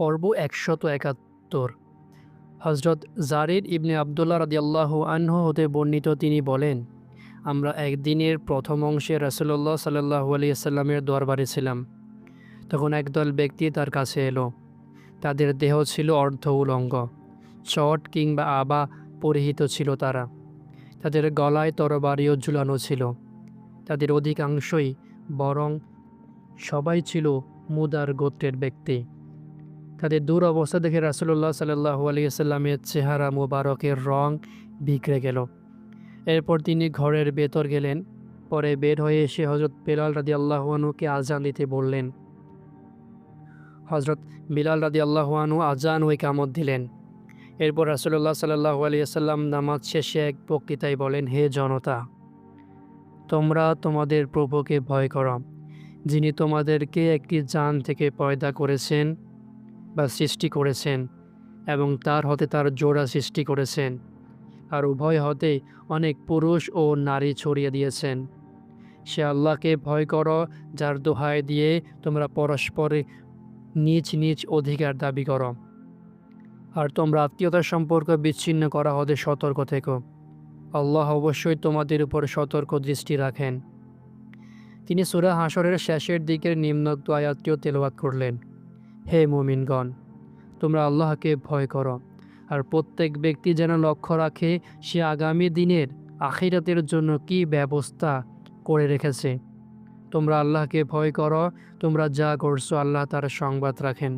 পর্ব ১৭১। হজরত জারির ইবনে আবদুল্লাহ রাদিয়াল্লাহু আনহু হতে বর্ণিত, তিনি বলেন, আমরা একদিনের প্রথম অংশে রাসূলুল্লাহ সাল্লাল্লাহু আলাইহি ওয়াসাল্লামের দরবারে ছিলাম। তখন একদল ব্যক্তি তার কাছে এলো। তাদের দেহ ছিল অর্ধ উলঙ্গ, চট কিংবা আবা পরিহিত ছিল তারা। তাদের গলায় তরবারিও ঝুলানো ছিল। তাদের অধিকাংশই, বরং সবাই ছিল মুদার গোত্রের ব্যক্তি। তাদের দুরবস্থা দেখে রাসূলুল্লাহ সাল্লাল্লাহু আলাইহি ওয়াসাল্লামের চেহারা মোবারকের রং বিগড়ে গেল। এরপর তিনি ঘরের ভেতর গেলেন। পরে বের হয়ে এসে হযরত বেলাল রাদিয়াল্লাহু আনহুকে আযান দিতে বললেন। হযরত বিলাল রাদিয়াল্লাহু আনহু আযান ও ইকামত দিলেন। এরপর রাসূলুল্লাহ সাল্লাল্লাহু আলাইহি ওয়াসাল্লাম নামাজ শেষে এক বক্তৃতায় বলেন, হে জনতা, তোমরা তোমাদের প্রভুকে ভয় করো, যিনি তোমাদেরকে একটি জান থেকে পয়দা করেছেন বা সৃষ্টি করেছেন এবং তার হতে তার জোড়া সৃষ্টি করেছেন, আর উভয় হতে অনেক পুরুষ ও নারী ছড়িয়ে দিয়েছেন। সে আল্লাহকে ভয় করো, যার দোহাই দিয়ে তোমরা পরস্পরে নিজ নিজ অধিকার দাবি করো, আর তোমরা আত্মীয়তার সম্পর্ক বিচ্ছিন্ন করা হতে সতর্ক থেকো। আল্লাহ অবশ্যই তোমাদের উপর সতর্ক দৃষ্টি রাখেন। তিনি সূরা হাশরের শেষের দিকের নিম্নোক্ত আয়াতটিও তেলাওয়াত করলেন, হে মুমিনগণ, তোমরা আল্লাহকে ভয় করো, আর প্রত্যেক ব্যক্তি যেন লক্ষ্য রাখে সে আগামী দিনের আখিরাতের জন্য কি ব্যবস্থা করে রেখেছে। তোমরা আল্লাহকে ভয় করো, তোমরা যা করছো আল্লাহ তার সংবাদ রাখেন।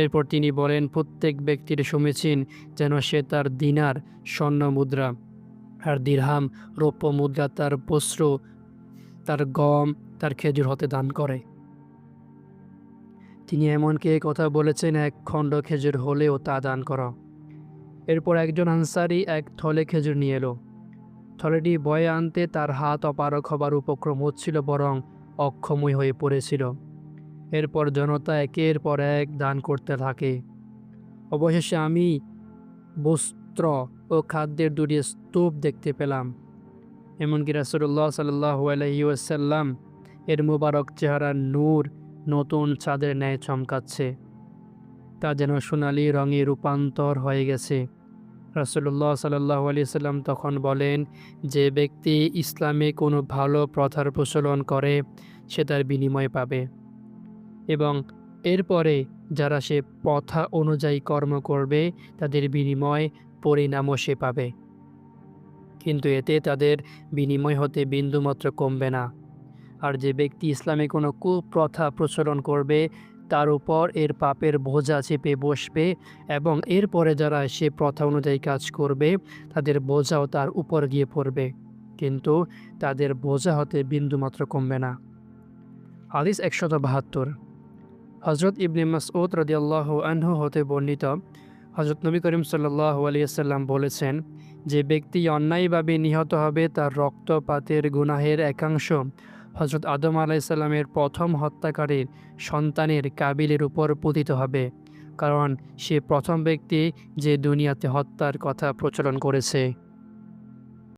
এরপর তিনি বলেন, প্রত্যেক ব্যক্তির সমীচীন যেন সে তার দিনার স্বর্ণ মুদ্রা, আর দিরহাম রৌপ্য মুদ্রা, তার বস্ত্র, তার গম, তার খেজুর হতে দান করে। তিনি এমনকি এই কথা বলেছেন, এক খণ্ড খেজুর হলেও তা দান করো। এরপর একজন আনসারি এক থলে খেজুর নিয়ে এলো। থলেটি বয়ে আনতে তার হাত অপারগ হবার উপক্রম হচ্ছিল, বরং অক্ষমই হয়ে পড়েছিল। এরপর জনতা একের পর এক দান করতে থাকে। অবশেষে আমি বস্ত্র ও খাদ্যের দুটি স্তূপ দেখতে পেলাম। এমনকি রাসূলুল্লাহ সাল্লাল্লাহু আলাইহি ওয়াসাল্লাম এর মুবারক চেহারা নূর নতুন চাঁদের ন্যায় চমকাচ্ছে। তা যেন সোনালি রঙে রূপান্তর হয়ে গেছে। রাসূলুল্লাহ সাল্লাল্লাহু আলাইহি ওয়াসাল্লাম তখন বলেন, যে ব্যক্তি ইসলামে কোনো ভালো প্রথার প্রচলন করে সে তার বিনিময় পাবে, এবং এরপরে যারা সে প্রথা অনুযায়ী কর্ম করবে তাদের বিনিময় পরিণামও সে পাবে, কিন্তু এতে তাদের বিনিময় হতে বিন্দুমাত্র কমবে না। আর যে ব্যক্তি ইসলামে কোনো কুপ্রথা প্রচলন করবে তার উপর এর পাপের বোঝা চেপে বসবে, এবং এরপরে যারা সে প্রথা অনুযায়ী কাজ করবে তাদের বোঝাও তার উপর গিয়ে পড়বে, কিন্তু তাদের বোঝা হতে বিন্দুমাত্র কমবে না। হাদিস ১৭২। হজরত ইবনে মাসউদ রাদিয়াল্লাহু আনহু হতে বর্ণিত, হজরত নবী করিম সাল্লাল্লাহু আলাইহি ওয়াসাল্লাম বলেছেন, যে ব্যক্তি অন্যায়ভাবে নিহত হবে তার রক্তপাতের গুনাহের একাংশ হজরত আদম আলাইহিস সালামের প্রথম হত্যাকারীর সন্তানের কাবিলের উপর পতিত হবে, কারণ সে প্রথম ব্যক্তি যে দুনিয়াতে হত্যার কথা প্রচলন করেছে।